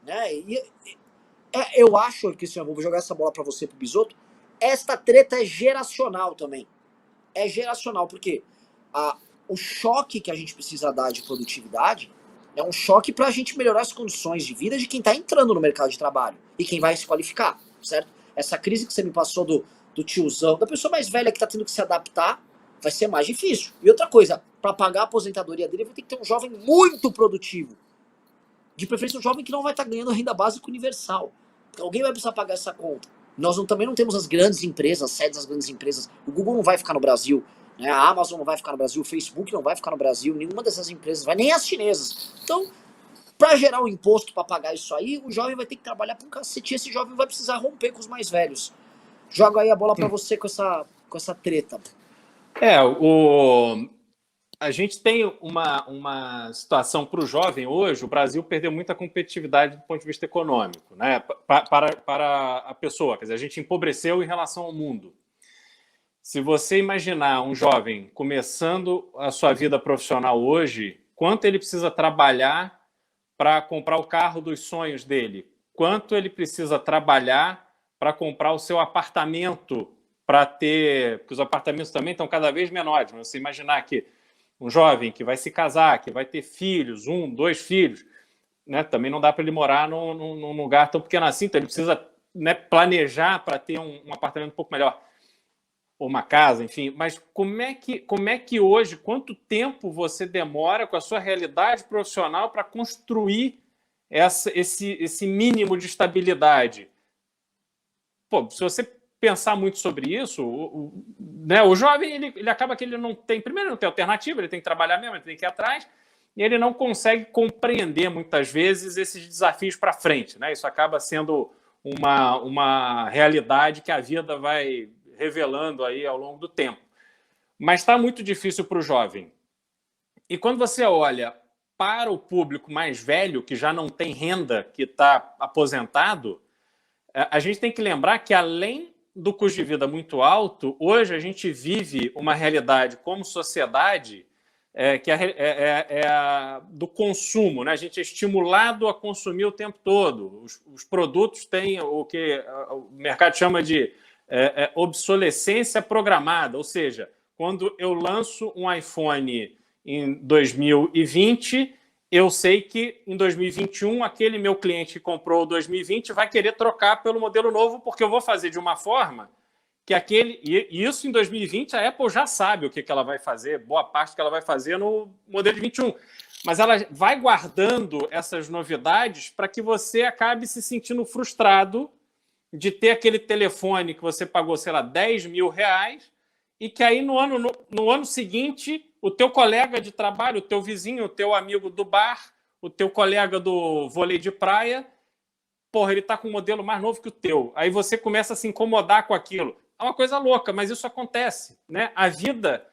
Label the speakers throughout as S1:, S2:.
S1: Né? Eu acho, Cristiano, vou jogar essa bola para você, pro Bisoto, esta treta é geracional também. É geracional, porque o choque que a gente precisa dar de produtividade é um choque para a gente melhorar as condições de vida de quem está entrando no mercado de trabalho e quem vai se qualificar, certo? Essa crise que você me passou do tiozão, da pessoa mais velha que está tendo que se adaptar, vai ser mais difícil. E outra coisa, para pagar a aposentadoria dele, vai ter que ter um jovem muito produtivo. De preferência um jovem que não vai estar ganhando renda básica universal. Porque alguém vai precisar pagar essa conta. Também não temos as grandes empresas, as sedes das grandes empresas. O Google não vai ficar no Brasil, né? A Amazon não vai ficar no Brasil, o Facebook não vai ficar no Brasil, nenhuma dessas empresas vai, nem as chinesas. Então, para gerar o imposto para pagar isso aí, o jovem vai ter que trabalhar para um cacete. Esse jovem vai precisar romper com os mais velhos. Jogo aí a bola para você com essa treta.
S2: A gente tem uma situação para o jovem hoje. O Brasil perdeu muita competitividade do ponto de vista econômico, né? Para a pessoa. Quer dizer, a gente empobreceu em relação ao mundo. Se você imaginar um jovem começando a sua vida profissional hoje, quanto ele precisa trabalhar para comprar o carro dos sonhos dele? Quanto ele precisa trabalhar para comprar o seu apartamento, para ter... Porque os apartamentos também estão cada vez menores. Mas você imaginar que um jovem que vai se casar, que vai ter filhos, 1, 2 filhos, né? Também não dá para ele morar num lugar tão pequeno assim, então ele precisa, né, planejar para ter um apartamento um pouco melhor, ou uma casa, enfim. Mas como é que hoje, quanto tempo você demora com a sua realidade profissional para construir esse mínimo de estabilidade? Pô, se você pensar muito sobre isso, né, o jovem ele acaba que ele não tem, primeiro, não tem alternativa, ele tem que trabalhar mesmo, ele tem que ir atrás, e ele não consegue compreender muitas vezes esses desafios para frente, né? Isso acaba sendo uma realidade que a vida vai revelando aí ao longo do tempo. Mas está muito difícil para o jovem. E quando você olha para o público mais velho, que já não tem renda, que está aposentado, a gente tem que lembrar que, além do custo de vida muito alto, hoje a gente vive uma realidade como sociedade que é do consumo, né? A gente é estimulado a consumir o tempo todo. Os produtos têm o que o mercado chama de obsolescência programada, ou seja, quando eu lanço um iPhone em 2020, eu sei que em 2021 aquele meu cliente que comprou o 2020 vai querer trocar pelo modelo novo, porque eu vou fazer de uma forma que aquele... E isso em 2020 a Apple já sabe o que ela vai fazer, boa parte que ela vai fazer no modelo de 21. Mas ela vai guardando essas novidades para que você acabe se sentindo frustrado de ter aquele telefone que você pagou, sei lá, 10 mil reais, e que aí no ano seguinte o teu colega de trabalho, o teu vizinho, o teu amigo do bar, o teu colega do vôlei de praia, porra, ele está com um modelo mais novo que o teu. Aí você começa a se incomodar com aquilo. É uma coisa louca, mas isso acontece, né? A vida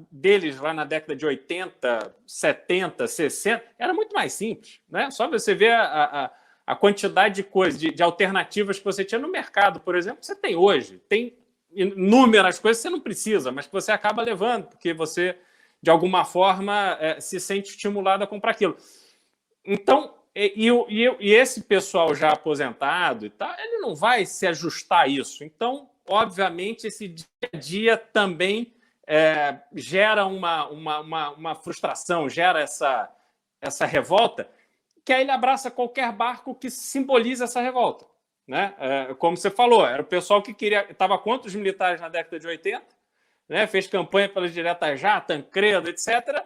S2: deles lá na década de 80, 70, 60, era muito mais simples, né? Só você ver a quantidade de coisas, de alternativas que você tinha no mercado, por exemplo, que você tem hoje. Tem inúmeras coisas que você não precisa, mas que você acaba levando, porque você, de alguma forma, se sente estimulado a comprar aquilo. Então, e esse pessoal já aposentado e tal, ele não vai se ajustar a isso. Então, obviamente, esse dia a dia também gera uma frustração, gera essa revolta, que aí ele abraça qualquer barco que simboliza essa revolta. Né? Como você falou, era o pessoal que estava contra os militares na década de 80, né? Fez campanha pelas diretas já, Tancredo, etc.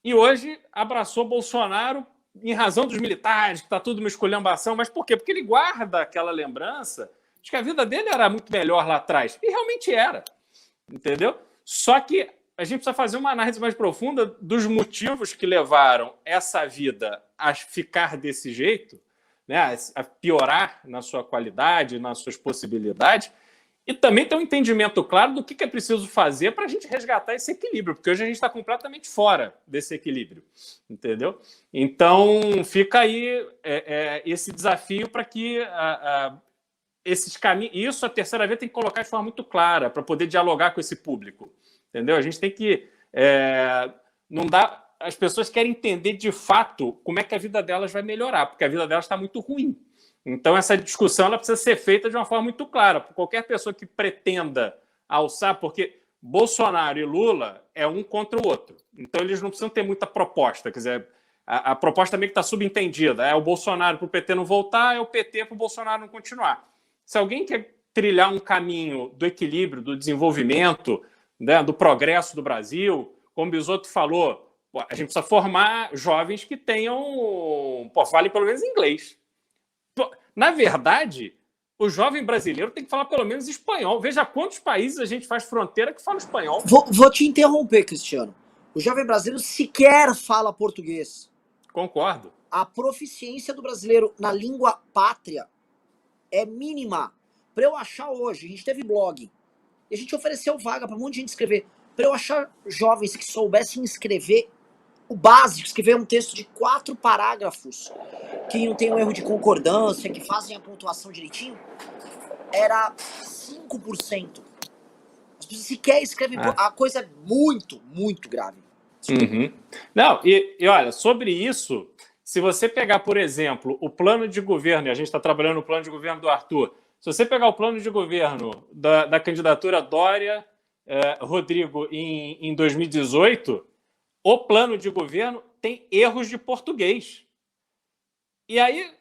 S2: E hoje abraçou Bolsonaro em razão dos militares, que está tudo uma esculhambação. Mas por quê? Porque ele guarda aquela lembrança de que a vida dele era muito melhor lá atrás. E realmente era. Entendeu? Só que a gente precisa fazer uma análise mais profunda dos motivos que levaram essa vida a ficar desse jeito, né, a piorar na sua qualidade, nas suas possibilidades, e também ter um entendimento claro do que é preciso fazer para a gente resgatar esse equilíbrio, porque hoje a gente está completamente fora desse equilíbrio, entendeu? Então, fica aí esse desafio para que esses caminhos... Isso a terceira vez tem que colocar de forma muito clara para poder dialogar com esse público, entendeu? A gente tem que... não dá... as pessoas querem entender de fato como é que a vida delas vai melhorar, porque a vida delas está muito ruim. Então, essa discussão ela precisa ser feita de uma forma muito clara. Qualquer pessoa que pretenda alçar, porque Bolsonaro e Lula é um contra o outro. Então, eles não precisam ter muita proposta. Quer dizer, a proposta meio que está subentendida. É o Bolsonaro para o PT não voltar, é o PT para o Bolsonaro não continuar. Se alguém quer trilhar um caminho do equilíbrio, do desenvolvimento, né, do progresso do Brasil, como o Bisotto falou, a gente precisa formar jovens que tenham, falem pelo menos inglês. Na verdade, o jovem brasileiro tem que falar pelo menos espanhol. Veja quantos países a gente faz fronteira que fala espanhol.
S1: Vou te interromper, Cristiano. O jovem brasileiro sequer fala português.
S2: Concordo.
S1: A proficiência do brasileiro na língua pátria é mínima. Para eu achar hoje, a gente teve blog, e a gente ofereceu vaga para um monte de gente escrever. Para eu achar jovens que soubessem escrever o básico, escrever um texto de 4 parágrafos, que não tem um erro de concordância, que fazem a pontuação direitinho, era 5%. As pessoas sequer escrevem. A coisa é muito, muito grave.
S2: Uhum. Não, e olha, sobre isso, se você pegar, por exemplo, o plano de governo, e a gente está trabalhando no plano de governo do Arthur, se você pegar o plano de governo da candidatura Dória Rodrigo em 2018, o plano de governo tem erros de português. E aí,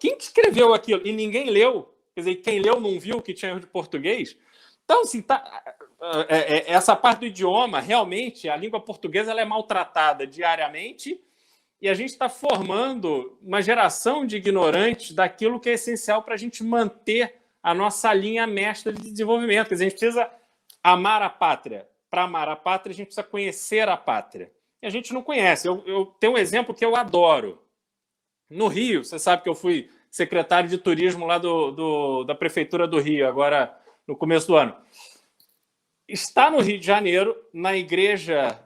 S2: quem que escreveu aquilo? E ninguém leu. Quer dizer, quem leu não viu que tinha erro de português. Então, assim, essa parte do idioma, realmente, a língua portuguesa ela é maltratada diariamente e a gente está formando uma geração de ignorantes daquilo que é essencial para a gente manter a nossa linha mestra de desenvolvimento. Quer dizer, a gente precisa amar a pátria. Para amar a pátria, a gente precisa conhecer a pátria. E a gente não conhece. Eu tenho um exemplo que eu adoro. No Rio, você sabe que eu fui secretário de turismo lá da Prefeitura do Rio, agora no começo do ano. Está no Rio de Janeiro, na igreja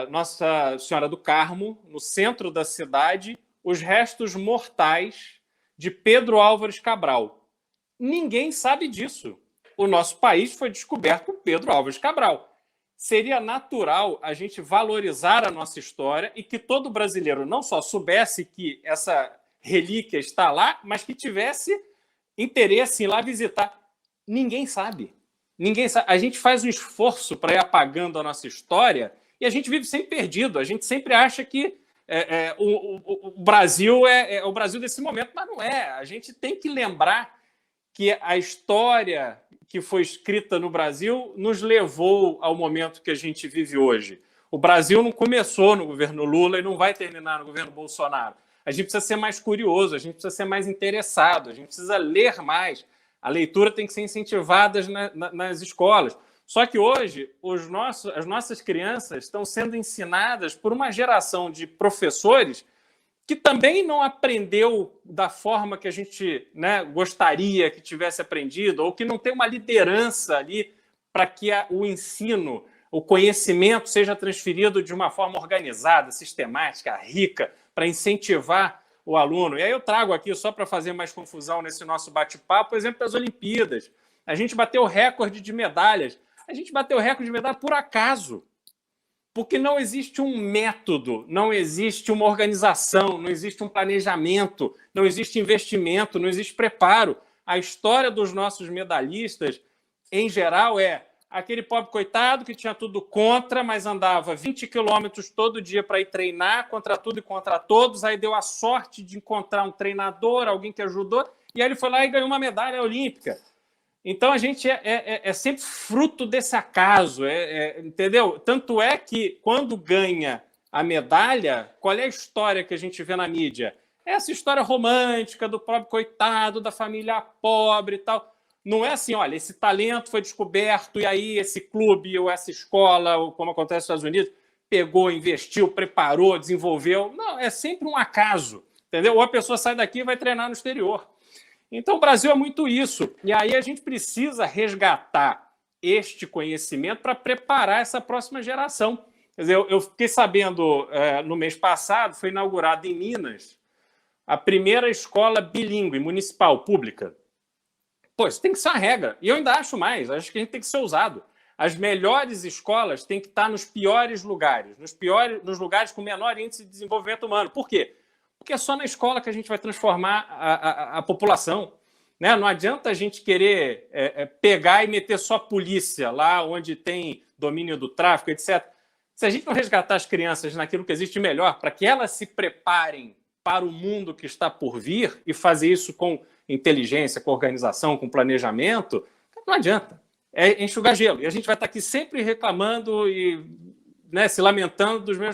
S2: Nossa Senhora do Carmo, no centro da cidade, os restos mortais de Pedro Álvares Cabral. Ninguém sabe disso. O nosso país foi descoberto por Pedro Álvares Cabral. Seria natural a gente valorizar a nossa história e que todo brasileiro não só soubesse que essa relíquia está lá, mas que tivesse interesse em ir lá visitar. Ninguém sabe. Ninguém sabe. A gente faz um esforço para ir apagando a nossa história e a gente vive sempre perdido. A gente sempre acha que o Brasil é o Brasil desse momento, mas não é. A gente tem que lembrar que a história que foi escrita no Brasil nos levou ao momento que a gente vive hoje. O Brasil não começou no governo Lula e não vai terminar no governo Bolsonaro. A gente precisa ser mais curioso, a gente precisa ser mais interessado, a gente precisa ler mais. A leitura tem que ser incentivada nas escolas. Só que hoje as nossas crianças estão sendo ensinadas por uma geração de professores que também não aprendeu da forma que a gente gostaria que tivesse aprendido, ou que não tem uma liderança ali para que o ensino, o conhecimento seja transferido de uma forma organizada, sistemática, rica, para incentivar o aluno. E aí eu trago aqui, só para fazer mais confusão nesse nosso bate-papo, o exemplo das Olimpíadas. A gente bateu o recorde de medalhas. A gente bateu o recorde de medalhas por acaso. Porque não existe um método, não existe uma organização, não existe um planejamento, não existe investimento, não existe preparo. A história dos nossos medalhistas, em geral, é aquele pobre coitado que tinha tudo contra, mas andava 20 quilômetros todo dia para ir treinar contra tudo e contra todos, aí deu a sorte de encontrar um treinador, alguém que ajudou, e aí ele foi lá e ganhou uma medalha olímpica. Então, a gente é sempre fruto desse acaso, entendeu? Tanto é que, quando ganha a medalha, qual é a história que a gente vê na mídia? Essa história romântica do pobre coitado, da família pobre e tal. Não é assim, olha, esse talento foi descoberto e aí esse clube ou essa escola, ou como acontece nos Estados Unidos, pegou, investiu, preparou, desenvolveu. Não, é sempre um acaso, entendeu? Ou a pessoa sai daqui e vai treinar no exterior. Então, o Brasil é muito isso. E aí a gente precisa resgatar este conhecimento para preparar essa próxima geração. Quer dizer, eu fiquei sabendo, no mês passado, foi inaugurada em Minas a primeira escola bilíngue municipal, pública. Pô, isso tem que ser uma regra. E eu ainda acho mais, acho que a gente tem que ser ousado. As melhores escolas têm que estar nos piores lugares, nos lugares com menor índice de desenvolvimento humano. Por quê? Porque é só na escola que a gente vai transformar a população. Né? Não adianta a gente querer pegar e meter só polícia lá onde tem domínio do tráfico, etc. Se a gente não resgatar as crianças naquilo que existe melhor, para que elas se preparem para o mundo que está por vir e fazer isso com inteligência, com organização, com planejamento, não adianta. É enxugar gelo. E a gente vai estar aqui sempre reclamando e, né, se lamentando dos mesmos